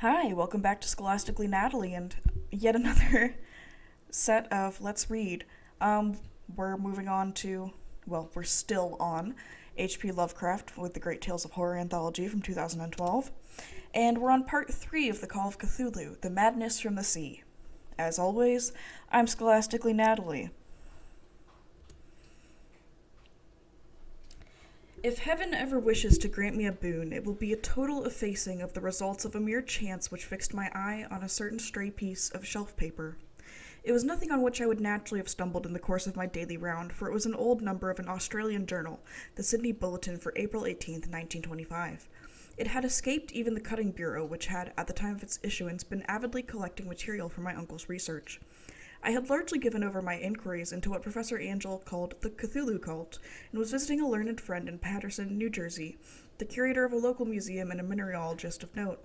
Hi, welcome back to Scholastically Natalie and yet another set of Let's Read. We're moving on to, we're still on H.P. Lovecraft with the Great Tales of Horror anthology from 2012. And we're on part 3 of The Call of Cthulhu, The Madness from the Sea. As always, I'm Scholastically Natalie. If heaven ever wishes to grant me a boon, it will be a total effacing of the results of a mere chance which fixed my eye on a certain stray piece of shelf paper. It was nothing on which I would naturally have stumbled in the course of my daily round, for it was an old number of an Australian journal, the Sydney Bulletin for April 18th, 1925. It had escaped even the cutting bureau, which had, at the time of its issuance, been avidly collecting material for my uncle's research. I had largely given over my inquiries into what Professor Angell called the Cthulhu cult, and was visiting a learned friend in Paterson, New Jersey, the curator of a local museum and a mineralogist of note.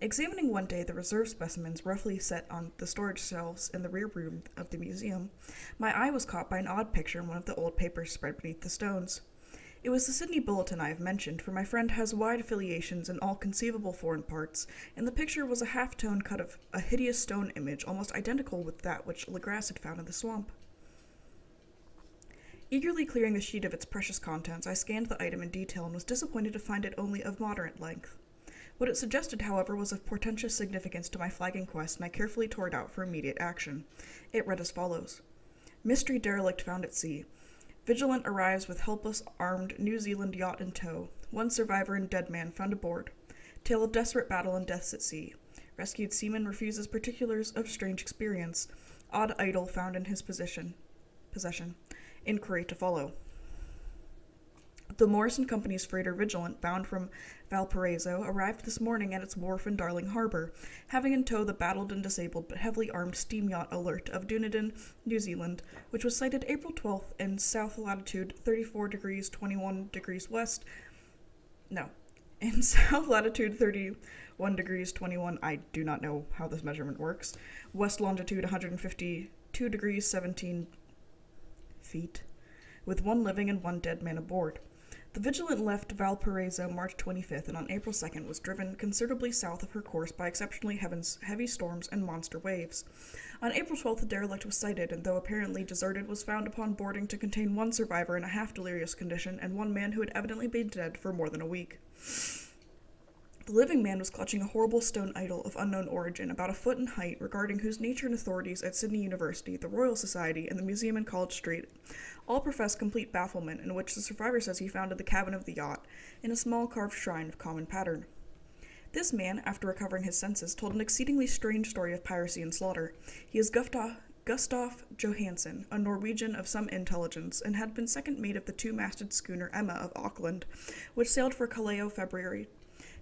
Examining one day the reserve specimens roughly set on the storage shelves in the rear room of the museum, my eye was caught by an odd picture in one of the old papers spread beneath the stones. It was the Sydney Bulletin I have mentioned, for my friend has wide affiliations in all conceivable foreign parts, and the picture was a half-tone cut of a hideous stone image almost identical with that which Legrasse had found in the swamp. Eagerly clearing the sheet of its precious contents, I scanned the item in detail and was disappointed to find it only of moderate length. What it suggested, however, was of portentous significance to my flagging quest, and I carefully tore it out for immediate action. It read as follows: Mystery derelict found at sea. Vigilant arrives with helpless armed New Zealand yacht in tow. One survivor and dead man found aboard. Tale of desperate battle and deaths at sea. Rescued seaman refuses particulars of strange experience. Odd idol found in his possession. Inquiry to follow. The Morrison Company's freighter Vigilant, bound from Valparaiso, arrived this morning at its wharf in Darling Harbour, having in tow the battled and disabled but heavily armed steam yacht Alert of Dunedin, New Zealand, which was sighted April 12th in south latitude 34 degrees 21 degrees west. No, in south latitude 31 degrees 21. I do not know how this measurement works. West longitude 152 degrees 17 feet, with one living and one dead man aboard. The Vigilant left Valparaiso March 25th and on April 2nd was driven considerably south of her course by exceptionally heavy storms and monster waves. On April 12th, the derelict was sighted, and though apparently deserted, was found upon boarding to contain one survivor in a half-delirious condition and one man who had evidently been dead for more than a week. The living man was clutching a horrible stone idol of unknown origin, about a foot in height, regarding whose nature and authorities at Sydney University, the Royal Society, and the Museum in College Street all profess complete bafflement, in which the survivor says he found in the cabin of the yacht, in a small carved shrine of common pattern. This man, after recovering his senses, told an exceedingly strange story of piracy and slaughter. He is Gustav Johansen, a Norwegian of some intelligence, and had been second mate of the two-masted schooner Emma of Auckland, which sailed for Callao February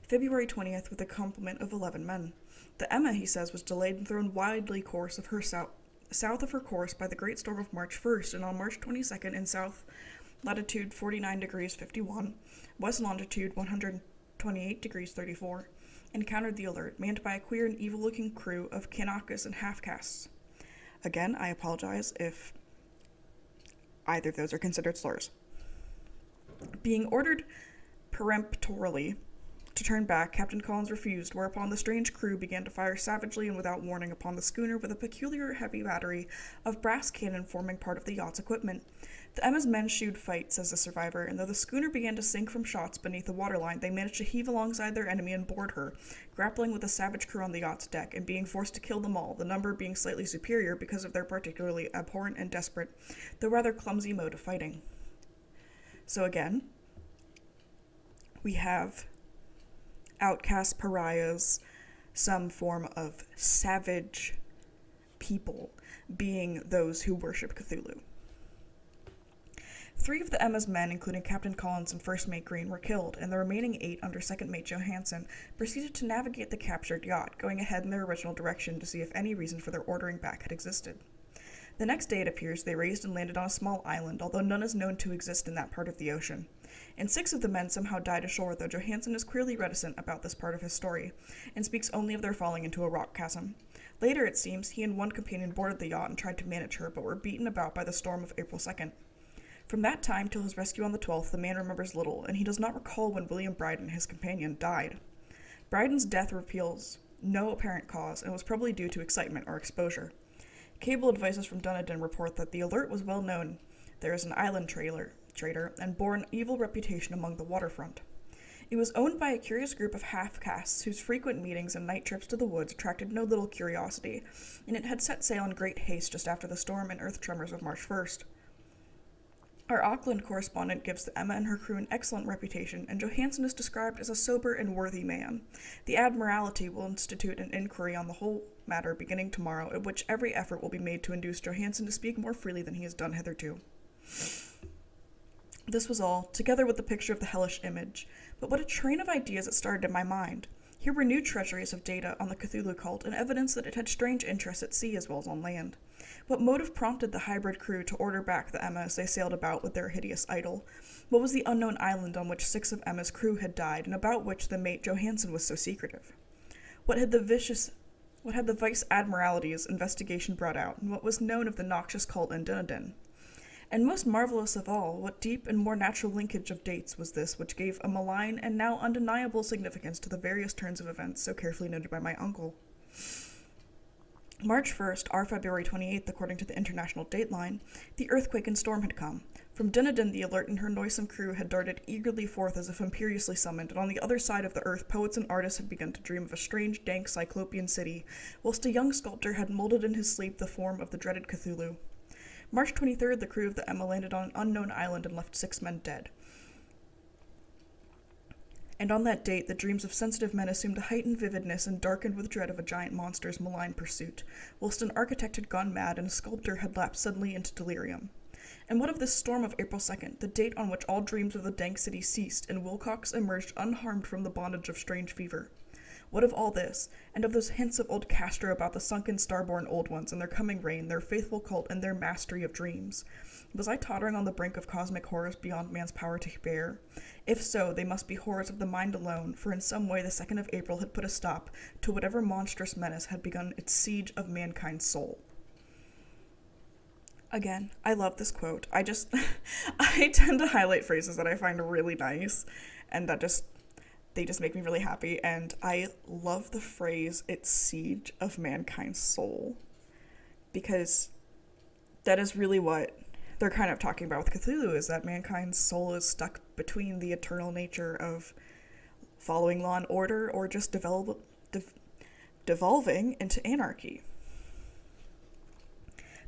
20th with a complement of 11 men. The Emma, he says, was delayed and thrown widely course of her south of her course by the great storm of March 1st, and on March 22nd in south latitude 49 degrees 51, west longitude 128 degrees 34, encountered the Alert, manned by a queer and evil-looking crew of Kanakas and half-castes. Again, I apologize if either of those are considered slurs. Being ordered peremptorily to turn back, Captain Collins refused, whereupon the strange crew began to fire savagely and without warning upon the schooner with a peculiar heavy battery of brass cannon forming part of the yacht's equipment. The Emma's men shewed fight, says the survivor, and though the schooner began to sink from shots beneath the waterline, they managed to heave alongside their enemy and board her, grappling with the savage crew on the yacht's deck, and being forced to kill them all, the number being slightly superior because of their particularly abhorrent and desperate, though rather clumsy mode of fighting. So again, we have outcast pariahs, some form of savage people, being those who worship Cthulhu. 3 of the Emma's men, including Captain Collins and First Mate Green, were killed, and the remaining 8, under Second Mate Johansen, proceeded to navigate the captured yacht, going ahead in their original direction to see if any reason for their ordering back had existed. The next day, it appears, they raised and landed on a small island, although none is known to exist in that part of the ocean. And 6 of the men somehow died ashore, though Johansen is clearly reticent about this part of his story, and speaks only of their falling into a rock chasm. Later, it seems, he and one companion boarded the yacht and tried to manage her, but were beaten about by the storm of April 2nd. From that time till his rescue on the 12th, the man remembers little, and he does not recall when William Bryden, his companion, died. Bryden's death no apparent cause and was probably due to excitement or exposure. Cable advices from Dunedin report that the alert was well known there as an island trader and bore an evil reputation among the waterfront. It was owned by a curious group of half-castes whose frequent meetings and night trips to the woods attracted no little curiosity, and it had set sail in great haste just after the storm and earth tremors of March 1st. Our Auckland correspondent gives the Emma and her crew an excellent reputation, and Johansen is described as a sober and worthy man. The Admiralty will institute an inquiry on the whole matter beginning tomorrow, at which every effort will be made to induce Johansen to speak more freely than he has done hitherto. This was all, together with the picture of the hellish image, but what a train of ideas it started in my mind. Here were new treasuries of data on the Cthulhu cult and evidence that it had strange interests at sea as well as on land. What motive prompted the hybrid crew to order back the Emma as they sailed about with their hideous idol? What was the unknown island on which 6 of Emma's crew had died and about which the mate Johansen was so secretive? What had the Vice Admiralty's investigation brought out, and what was known of the noxious cult in Dunedin? And most marvelous of all, what deep and more natural linkage of dates was this which gave a malign and now undeniable significance to the various turns of events so carefully noted by my uncle? March 1st, or February 28th, according to the international dateline, the earthquake and storm had come. From Dunedin, the alert and her noisome crew had darted eagerly forth as if imperiously summoned, and on the other side of the earth, poets and artists had begun to dream of a strange, dank, cyclopean city, whilst a young sculptor had molded in his sleep the form of the dreaded Cthulhu. March 23rd, the crew of the Emma landed on an unknown island and left 6 men dead. And on that date, the dreams of sensitive men assumed a heightened vividness and darkened with dread of a giant monster's malign pursuit, whilst an architect had gone mad and a sculptor had lapsed suddenly into delirium. And what of this storm of April 2nd, the date on which all dreams of the dank city ceased and Wilcox emerged unharmed from the bondage of strange fever? What of all this, and of those hints of old Castro about the sunken starborn old ones and their coming reign, their faithful cult, and their mastery of dreams? Was I tottering on the brink of cosmic horrors beyond man's power to bear? If so, they must be horrors of the mind alone, for in some way the 2nd of April had put a stop to whatever monstrous menace had begun its siege of mankind's soul. Again, I love this quote. I tend to highlight phrases that I find really nice, and they just make me really happy, and I love the phrase, "its siege of mankind's soul," because that is really what they're kind of talking about with Cthulhu, is that mankind's soul is stuck between the eternal nature of following law and order or just devolving into anarchy.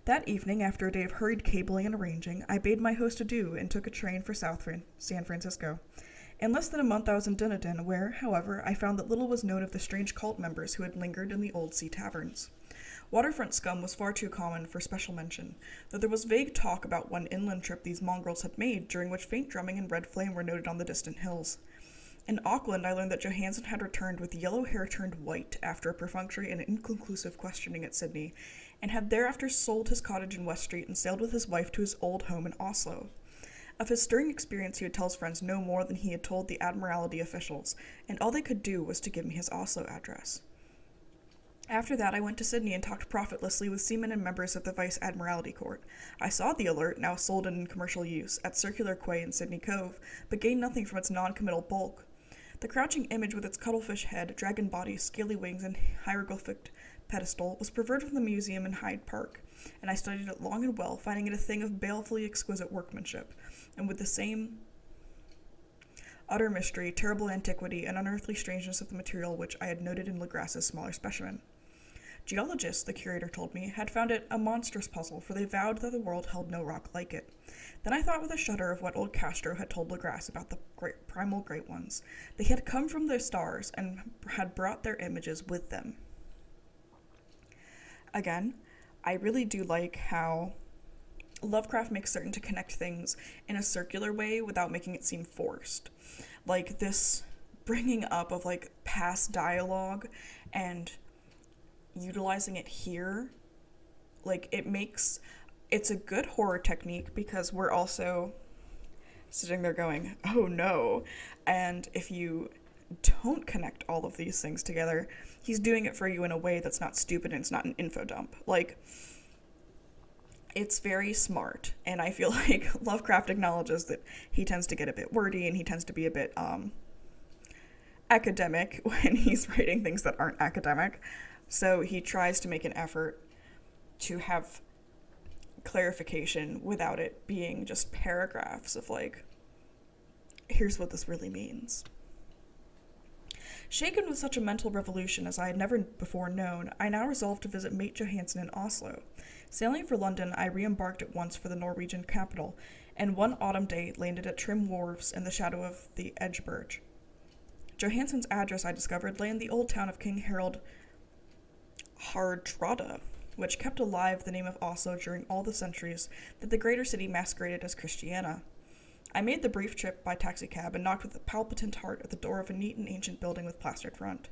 That evening, after a day of hurried cabling and arranging, I bade my host adieu and took a train for San Francisco. In less than a month I was in Dunedin, where, however, I found that little was known of the strange cult members who had lingered in the old sea taverns. Waterfront scum was far too common for special mention, though there was vague talk about one inland trip these mongrels had made, during which faint drumming and red flame were noted on the distant hills. In Auckland, I learned that Johansen had returned with yellow hair turned white after a perfunctory and inconclusive questioning at Sydney, and had thereafter sold his cottage in West Street and sailed with his wife to his old home in Oslo. Of his stirring experience, he would tell his friends no more than he had told the Admiralty officials, and all they could do was to give me his Oslo address. After that, I went to Sydney and talked profitlessly with seamen and members of the Vice Admiralty Court. I saw the alert, now sold and in commercial use, at Circular Quay in Sydney Cove, but gained nothing from its non-committal bulk. The crouching image with its cuttlefish head, dragon body, scaly wings, and hieroglyphic pedestal was preserved from the museum in Hyde Park, and I studied it long and well, finding it a thing of balefully exquisite workmanship, and with the same utter mystery, terrible antiquity, and unearthly strangeness of the material which I had noted in Legras's smaller specimen. Geologists, the curator told me, had found it a monstrous puzzle, for they vowed that the world held no rock like it. Then I thought with a shudder of what old Castro had told Legras about the primal great ones. They had come from the stars and had brought their images with them. Again, I really do like how Lovecraft makes certain to connect things in a circular way without making it seem forced. Like this bringing up of like past dialogue and utilizing it here, like it's a good horror technique because we're also sitting there going, oh no, and if you don't connect all of these things together, he's doing it for you in a way that's not stupid and it's not an info dump. Like, it's very smart, and I feel like Lovecraft acknowledges that he tends to get a bit wordy and he tends to be a bit academic when he's writing things that aren't academic. So he tries to make an effort to have clarification without it being just paragraphs of like, here's what this really means. Shaken with such a mental revolution as I had never before known, I now resolved to visit mate Johansen in Oslo. Sailing for London, I re-embarked at once for the Norwegian capital, and one autumn day landed at trim wharves in the shadow of the Edgeburge. Johansen's address, I discovered, lay in the old town of King Harald Hardrada, which kept alive the name of Oslo during all the centuries that the greater city masqueraded as Christiana. I made the brief trip by taxicab and knocked with a palpitant heart at the door of a neat and ancient building with plastered front.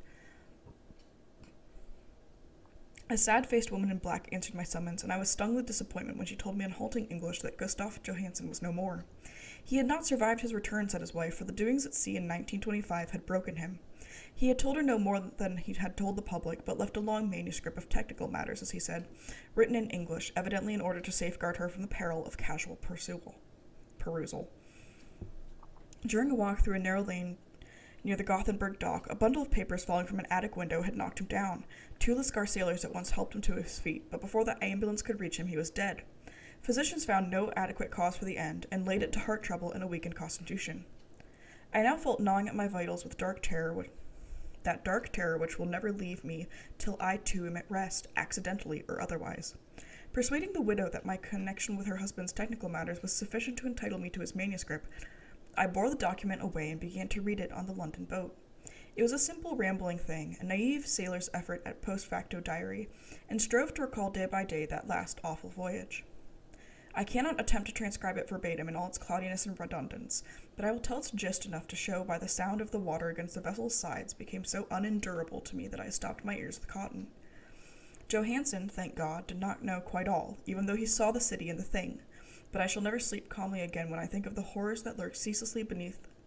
A sad-faced woman in black answered my summons, and I was stung with disappointment when she told me in halting English that Gustav Johansen was no more. He had not survived his return, said his wife, for the doings at sea in 1925 had broken him. He had told her no more than he had told the public, but left a long manuscript of technical matters, as he said, written in English, evidently in order to safeguard her from the peril of casual perusal. During a walk through a narrow lane near the Gothenburg dock, a bundle of papers falling from an attic window had knocked him down. Two Lascar sailors at once helped him to his feet, but before the ambulance could reach him, he was dead. Physicians found no adequate cause for the end, and laid it to heart trouble and a weakened constitution. I now felt gnawing at my vitals with that dark terror which will never leave me till I too am at rest, accidentally or otherwise. Persuading the widow that my connection with her husband's technical matters was sufficient to entitle me to his manuscript, I bore the document away and began to read it on the London boat. It was a simple, rambling thing, a naive sailor's effort at post facto diary, and strove to recall day by day that last awful voyage. I cannot attempt to transcribe it verbatim in all its cloudiness and redundance, but I will tell its gist enough to show why the sound of the water against the vessel's sides became so unendurable to me that I stopped my ears with cotton. Johansen, thank God, did not know quite all, even though he saw the city and the thing, but I shall never sleep calmly again when I think of the horrors that lurk ceaselessly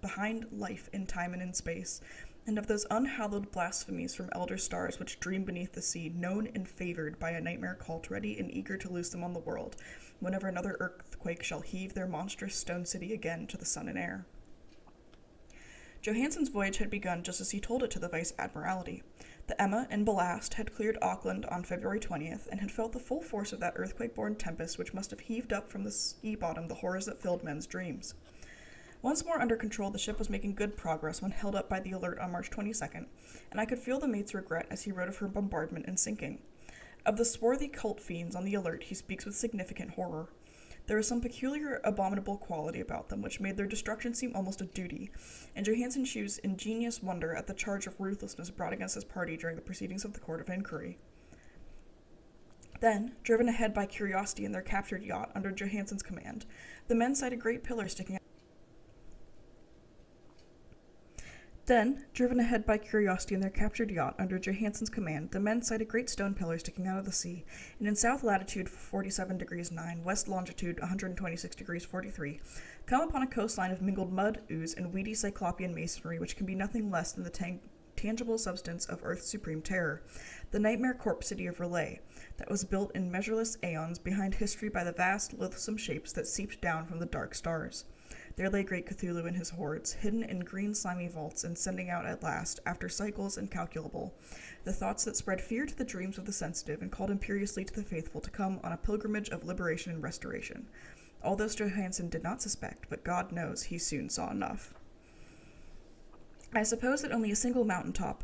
behind life in time and in space, and of those unhallowed blasphemies from elder stars which dream beneath the sea, known and favored by a nightmare cult, ready and eager to loose them on the world, whenever another earthquake shall heave their monstrous stone city again to the sun and air. Johansen's voyage had begun just as he told it to the Vice Admiralty. The Emma and Ballast had cleared Auckland on February 20th, and had felt the full force of that earthquake-born tempest which must have heaved up from the sea bottom the horrors that filled men's dreams. Once more under control, the ship was making good progress when held up by the Alert on March 22nd, and I could feel the mate's regret as he wrote of her bombardment and sinking. Of the swarthy cult fiends on the Alert he speaks with significant horror. There was some peculiar, abominable quality about them which made their destruction seem almost a duty, and Johansen shews ingenious wonder at the charge of ruthlessness brought against his party during the proceedings of the Court of Inquiry. Then, driven ahead by curiosity in their captured yacht under Johansen's command, the men sighted great pillars sticking out. Then, driven ahead by curiosity in their captured yacht under Johansen's command, the men sighted great stone pillars sticking out of the sea, and in south latitude 47 degrees 9, west longitude 126 degrees 43, come upon a coastline of mingled mud, ooze, and weedy cyclopean masonry which can be nothing less than the tangible substance of Earth's supreme terror, the nightmare corpse city of Relay, that was built in measureless aeons behind history by the vast, loathsome shapes that seeped down from the dark stars. There lay great Cthulhu and his hordes, hidden in green slimy vaults and sending out at last, after cycles incalculable, the thoughts that spread fear to the dreams of the sensitive and called imperiously to the faithful to come on a pilgrimage of liberation and restoration. All this Johansen did not suspect, but God knows he soon saw enough. I suppose that only a single mountaintop,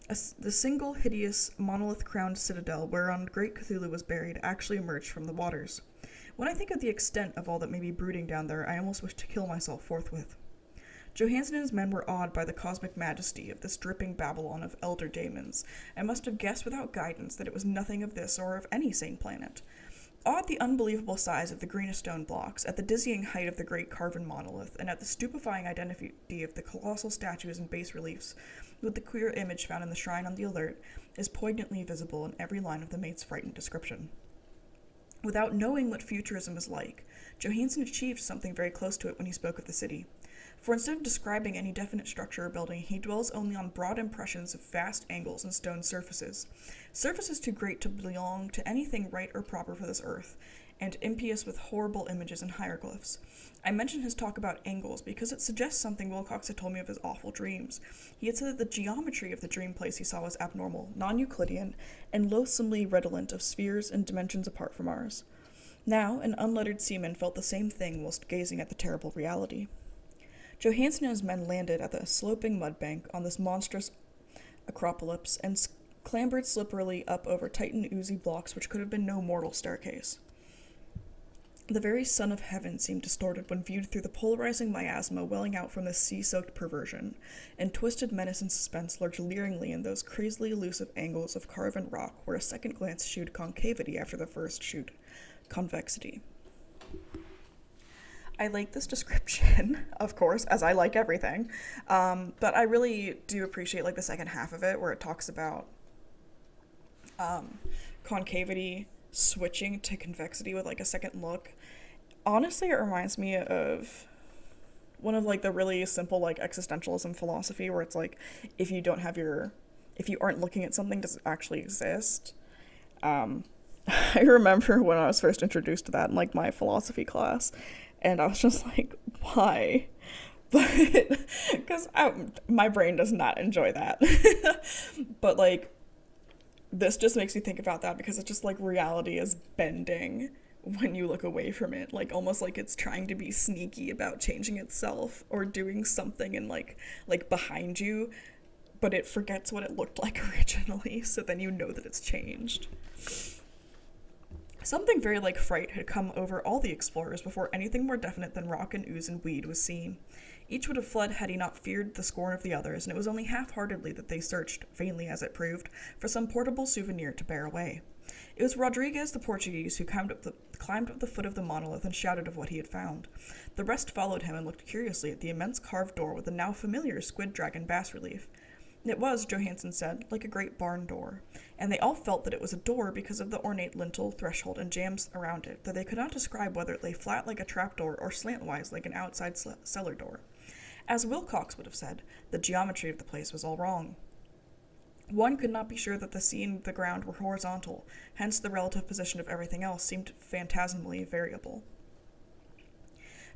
the single hideous monolith-crowned citadel whereon great Cthulhu was buried, actually emerged from the waters. When I think of the extent of all that may be brooding down there, I almost wish to kill myself forthwith. Johansen and his men were awed by the cosmic majesty of this dripping Babylon of elder daemons, and must have guessed without guidance that it was nothing of this or of any sane planet. Awed at the unbelievable size of the greenest stone blocks, at the dizzying height of the great carven monolith, and at the stupefying identity of the colossal statues and bas-reliefs, with the queer image found in the shrine on the Alert, is poignantly visible in every line of the mate's frightened description. Without knowing what futurism is like, Johansen achieved something very close to it when he spoke of the city. For instead of describing any definite structure or building, he dwells only on broad impressions of vast angles and stone surfaces too great to belong to anything right or proper for this earth, and impious with horrible images and hieroglyphs. I mention his talk about angles because it suggests something Wilcox had told me of his awful dreams. He had said that the geometry of the dream place he saw was abnormal, non-Euclidean, and loathsomely redolent of spheres and dimensions apart from ours. Now, an unlettered seaman felt the same thing whilst gazing at the terrible reality. Johansen and his men landed at the sloping mud bank on this monstrous acropolis and clambered slipperily up over tight and oozy blocks which could have been no mortal staircase. The very sun of heaven seemed distorted when viewed through the polarizing miasma welling out from this sea-soaked perversion, and twisted menace and suspense lurked leeringly in those crazily elusive angles of carven rock where a second glance shewed concavity after the first shewed convexity. I like this description, of course, as I like everything, but I really do appreciate like the second half of it where it talks about concavity switching to convexity with like a second look. Honestly, it reminds me of one of like the really simple like existentialism philosophy where it's like if you aren't looking at something, does it actually exist? I remember when I was first introduced to that in like my philosophy class, and I was just like, why? But because my brain does not enjoy that. But like this just makes me think about that because it's just like reality is bending when you look away from it, like almost like it's trying to be sneaky about changing itself or doing something and like behind you, but it forgets what it looked like originally, so then you know that it's changed. Something very like fright had come over all the explorers before anything more definite than rock and ooze and weed was seen. Each would have fled had he not feared the scorn of the others, and it was only half-heartedly that they searched, vainly as it proved, for some portable souvenir to bear away. It was Rodriguez the Portuguese who climbed up the foot of the monolith and shouted of what he had found. The rest followed him and looked curiously at the immense carved door with the now familiar squid dragon bas-relief. It was, Johansen said, like a great barn door, and they all felt that it was a door because of the ornate lintel, threshold, and jambs around it, though they could not describe whether it lay flat like a trapdoor or slantwise like an outside cellar door. As Wilcox would have said, the geometry of the place was all wrong. One could not be sure that the sea and the ground were horizontal, hence the relative position of everything else seemed phantasmally variable.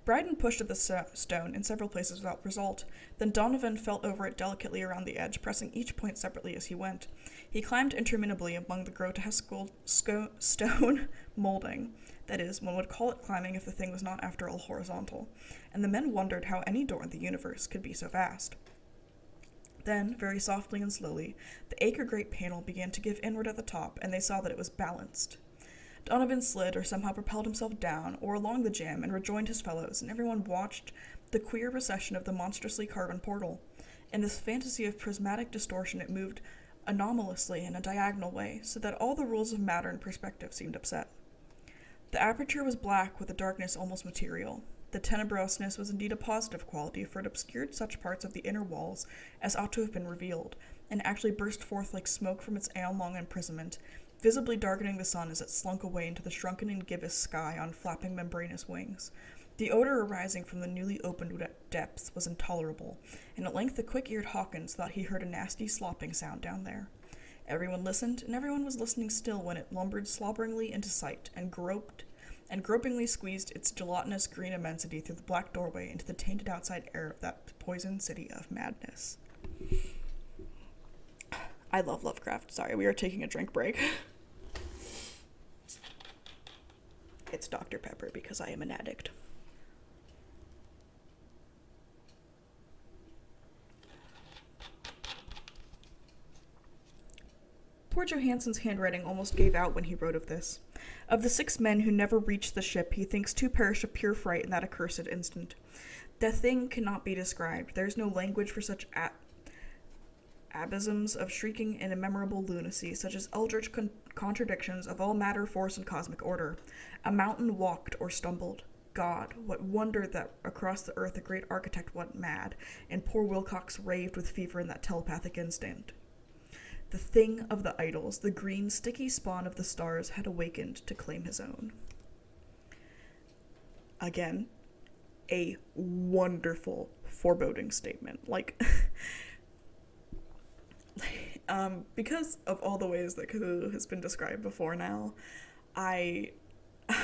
Bryden pushed at the stone in several places without result. Then Donovan felt over it delicately around the edge, pressing each point separately as he went. He climbed interminably among the grotesque stone molding. That is, one would call it climbing if the thing was not after all horizontal, and the men wondered how any door in the universe could be so vast. Then, very softly and slowly, the acre-great panel began to give inward at the top, and they saw that it was balanced. Donovan slid or somehow propelled himself down or along the jamb and rejoined his fellows, and everyone watched the queer procession of the monstrously carven portal. In this fantasy of prismatic distortion it moved anomalously in a diagonal way, so that all the rules of matter and perspective seemed upset. The aperture was black with a darkness almost material. The tenebrousness was indeed a positive quality, for it obscured such parts of the inner walls as ought to have been revealed, and actually burst forth like smoke from its aeon-long imprisonment, visibly darkening the sun as it slunk away into the shrunken and gibbous sky on flapping membranous wings. The odor arising from the newly opened depths was intolerable, and at length the quick-eared Hawkins thought he heard a nasty slopping sound down there. Everyone listened, and everyone was listening still when it lumbered slobberingly into sight, and gropingly squeezed its gelatinous green immensity through the black doorway into the tainted outside air of that poisoned city of madness. I love Lovecraft. Sorry, we are taking a drink break. It's Dr. Pepper because I am an addict. Poor Johansen's handwriting almost gave out when he wrote of this. Of the 6 men who never reached the ship, he thinks 2 perished of pure fright in that accursed instant. The thing cannot be described. There is no language for such abysms of shrieking and immemorable lunacy, such as eldritch contradictions of all matter, force, and cosmic order. A mountain walked or stumbled. God, what wonder that across the earth a great architect went mad, and poor Wilcox raved with fever in that telepathic instant. The thing of the idols, the green, sticky spawn of the stars, had awakened to claim his own. Again, a wonderful foreboding statement. Because of all the ways that Cthulhu has been described before now, I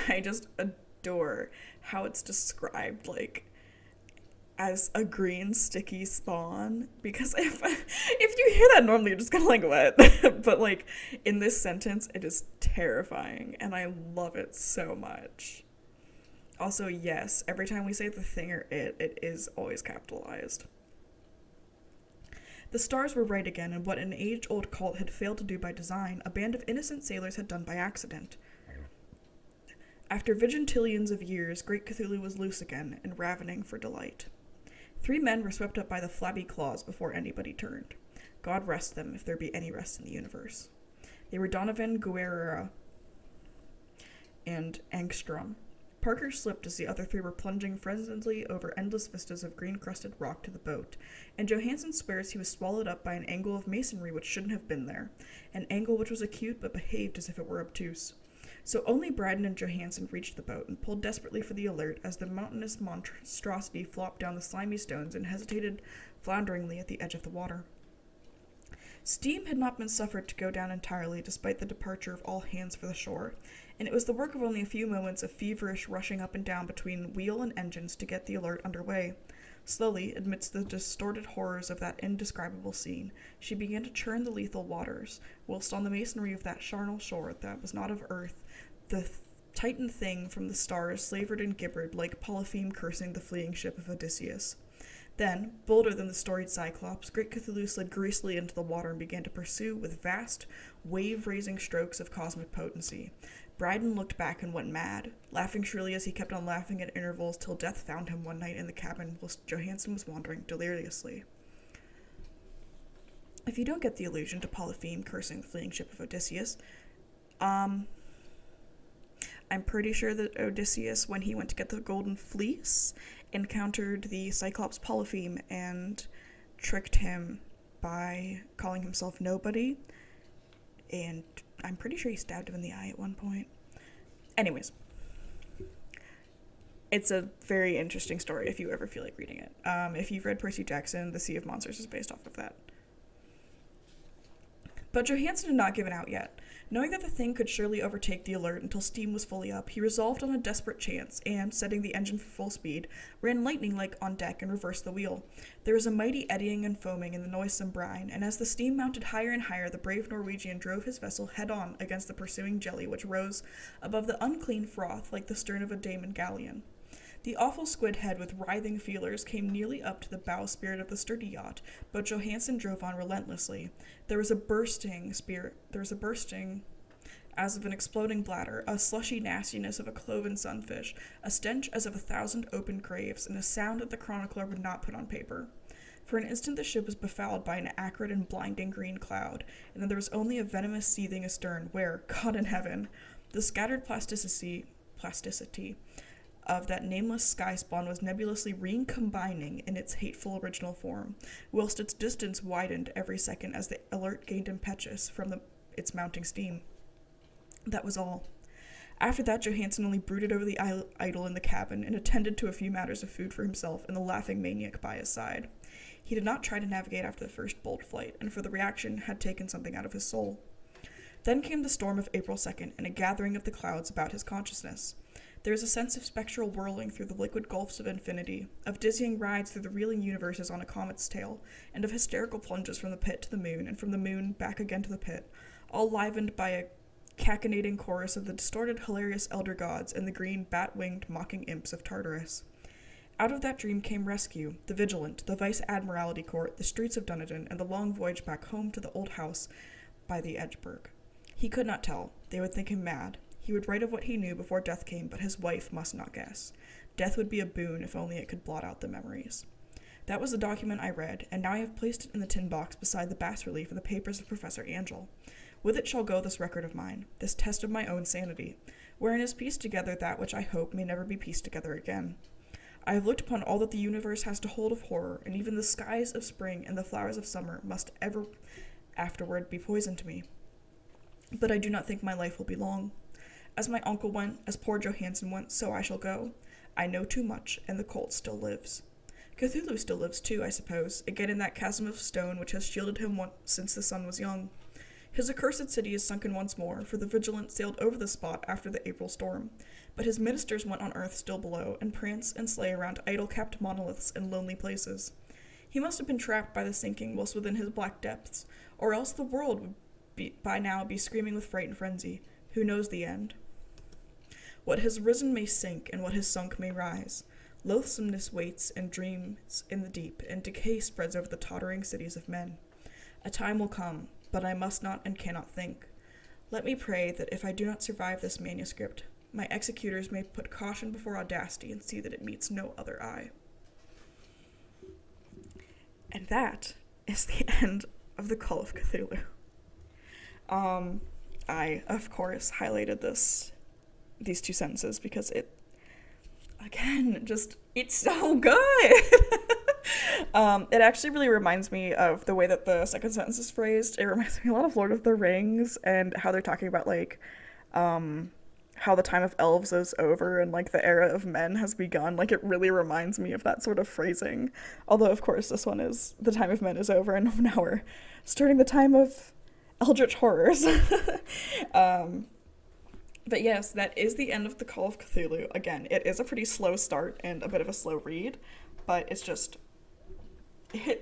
I just adore how it's described, like, as a green sticky spawn, because if you hear that normally you're just gonna like what but like in this sentence it is terrifying and I love it so much. Also, yes, every time we say the thing or it is always capitalized. The stars were right again, and what an age-old cult had failed to do by design, a band of innocent sailors had done by accident. After vigintillions of years, great Cthulhu was loose again and ravening for delight. 3 men were swept up by the flabby claws before anybody turned. God rest them, if there be any rest in the universe. They were Donovan, Guerrera, and Angstrom. Parker slipped as the other 3 were plunging frenziedly over endless vistas of green-crusted rock to the boat, and Johansson swears he was swallowed up by an angle of masonry which shouldn't have been there, an angle which was acute but behaved as if it were obtuse. So only Bryden and Johansson reached the boat and pulled desperately for the alert as the mountainous monstrosity flopped down the slimy stones and hesitated flounderingly at the edge of the water. Steam had not been suffered to go down entirely despite the departure of all hands for the shore, and it was the work of only a few moments of feverish rushing up and down between wheel and engines to get the alert under way. Slowly, amidst the distorted horrors of that indescribable scene, she began to churn the lethal waters, whilst on the masonry of that charnel shore that was not of earth, the Titan thing from the stars slavered and gibbered like Polypheme cursing the fleeing ship of Odysseus. Then, bolder than the storied Cyclops, great Cthulhu slid greasily into the water and began to pursue with vast, wave-raising strokes of cosmic potency. Bryden looked back and went mad, laughing shrilly as he kept on laughing at intervals till death found him one night in the cabin whilst Johansson was wandering deliriously. If you don't get the allusion to Polypheme cursing the fleeing ship of Odysseus, I'm pretty sure that Odysseus, when he went to get the Golden Fleece, encountered the Cyclops Polypheme and tricked him by calling himself nobody, and I'm pretty sure he stabbed him in the eye at one point. Anyways, it's a very interesting story if you ever feel like reading it. If you've read Percy Jackson, The Sea of Monsters is based off of that. But Johansson had not given out yet. Knowing that the thing could surely overtake the alert until steam was fully up, he resolved on a desperate chance and, setting the engine for full speed, ran lightning-like on deck and reversed the wheel. There was a mighty eddying and foaming in the noisome brine, and as the steam mounted higher and higher, the brave Norwegian drove his vessel head-on against the pursuing jelly which rose above the unclean froth like the stern of a Damon galleon. The awful squid head with writhing feelers came nearly up to the bowsprit of the sturdy yacht, but Johansson drove on relentlessly. There was a bursting as of an exploding bladder, a slushy nastiness of a cloven sunfish, a stench as of 1,000 open graves, and a sound that the chronicler would not put on paper. For an instant the ship was befouled by an acrid and blinding green cloud, and then there was only a venomous seething astern where, God in heaven, the scattered plasticity of that nameless sky spawn was nebulously recombining in its hateful original form, whilst its distance widened every second as the alert gained impetus from its mounting steam. That was all. After that, Johansson only brooded over the idol in the cabin and attended to a few matters of food for himself and the laughing maniac by his side. He did not try to navigate after the first bold flight, and for the reaction had taken something out of his soul. Then came the storm of April 2nd and a gathering of the clouds about his consciousness. There is a sense of spectral whirling through the liquid gulfs of infinity, of dizzying rides through the reeling universes on a comet's tail, and of hysterical plunges from the pit to the moon, and from the moon back again to the pit, all livened by a cachinnating chorus of the distorted, hilarious elder gods and the green, bat-winged, mocking imps of Tartarus. Out of that dream came rescue, the Vigilant, the Vice-Admiralty Court, the streets of Dunedin, and the long voyage back home to the old house by the Edgeburg. He could not tell. They would think him mad. He would write of what he knew before death came, but his wife must not guess. Death would be a boon if only it could blot out the memories. That was the document I read, and now I have placed it in the tin box beside the bas-relief and the papers of Professor Angell. With it shall go this record of mine, this test of my own sanity, wherein is pieced together that which I hope may never be pieced together again. I have looked upon all that the universe has to hold of horror, and even the skies of spring and the flowers of summer must ever afterward be poison to me. But I do not think my life will be long. As my uncle went, as poor Johansson went, so I shall go. I know too much, and the cult still lives. Cthulhu still lives too, I suppose, again in that chasm of stone which has shielded him since the sun was young. His accursed city is sunken once more, for the Vigilant sailed over the spot after the April storm. But his ministers went on earth still below, and prance and slay around idol-capped monoliths in lonely places. He must have been trapped by the sinking whilst within his black depths, or else the world would by now be screaming with fright and frenzy. Who knows the end? What has risen may sink, and what has sunk may rise. Loathsomeness waits and dreams in the deep, and decay spreads over the tottering cities of men. A time will come, but I must not and cannot think. Let me pray that if I do not survive this manuscript, my executors may put caution before audacity and see that it meets no other eye. And that is the end of the Call of Cthulhu. I, of course, highlighted these two sentences because it, again, just, it's so good! It actually really reminds me of the way that the second sentence is phrased. It reminds me a lot of Lord of the Rings and how they're talking about, like, how the time of elves is over and, like, the era of men has begun. Like, it really reminds me of that sort of phrasing. Although, of course, this one is the time of men is over, and now we're starting the time of eldritch horrors. But yes, that is the end of the Call of Cthulhu. Again, it is a pretty slow start and a bit of a slow read, but it's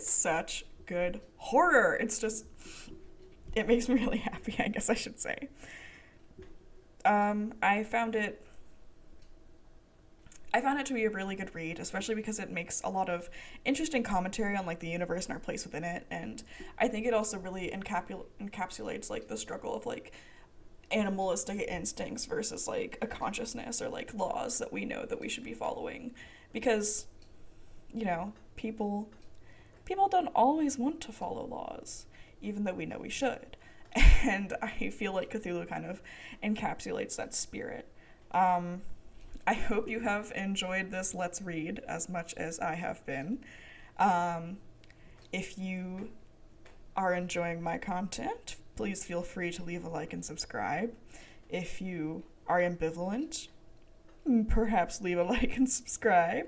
such good horror. It makes me really happy, I guess I should say. I found it to be a really good read, especially because it makes a lot of interesting commentary on, like, the universe and our place within it, and I think it also really encapsulates, like, the struggle of, like, animalistic instincts versus, like, a consciousness or, like, laws that we know that we should be following, because, you know, people don't always want to follow laws, even though we know we should. And I feel like Cthulhu kind of encapsulates that spirit. I hope you have enjoyed this Let's Read as much as I have been. If you are enjoying my content, please feel free to leave a like and subscribe. If you are ambivalent, perhaps leave a like and subscribe.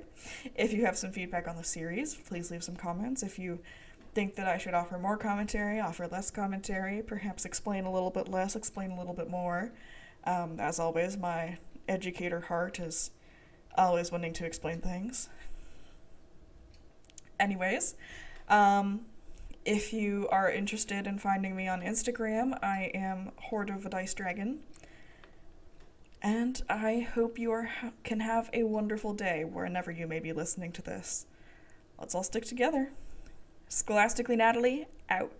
If you have some feedback on the series, please leave some comments. If you think that I should offer more commentary, offer less commentary, perhaps explain a little bit less, explain a little bit more. As always, my educator heart is always wanting to explain things. Anyways, if you are interested in finding me on Instagram, I am Horde of a Dice Dragon. And I hope you can have a wonderful day wherever you may be listening to this. Let's all stick together. Scholastically Natalie, out.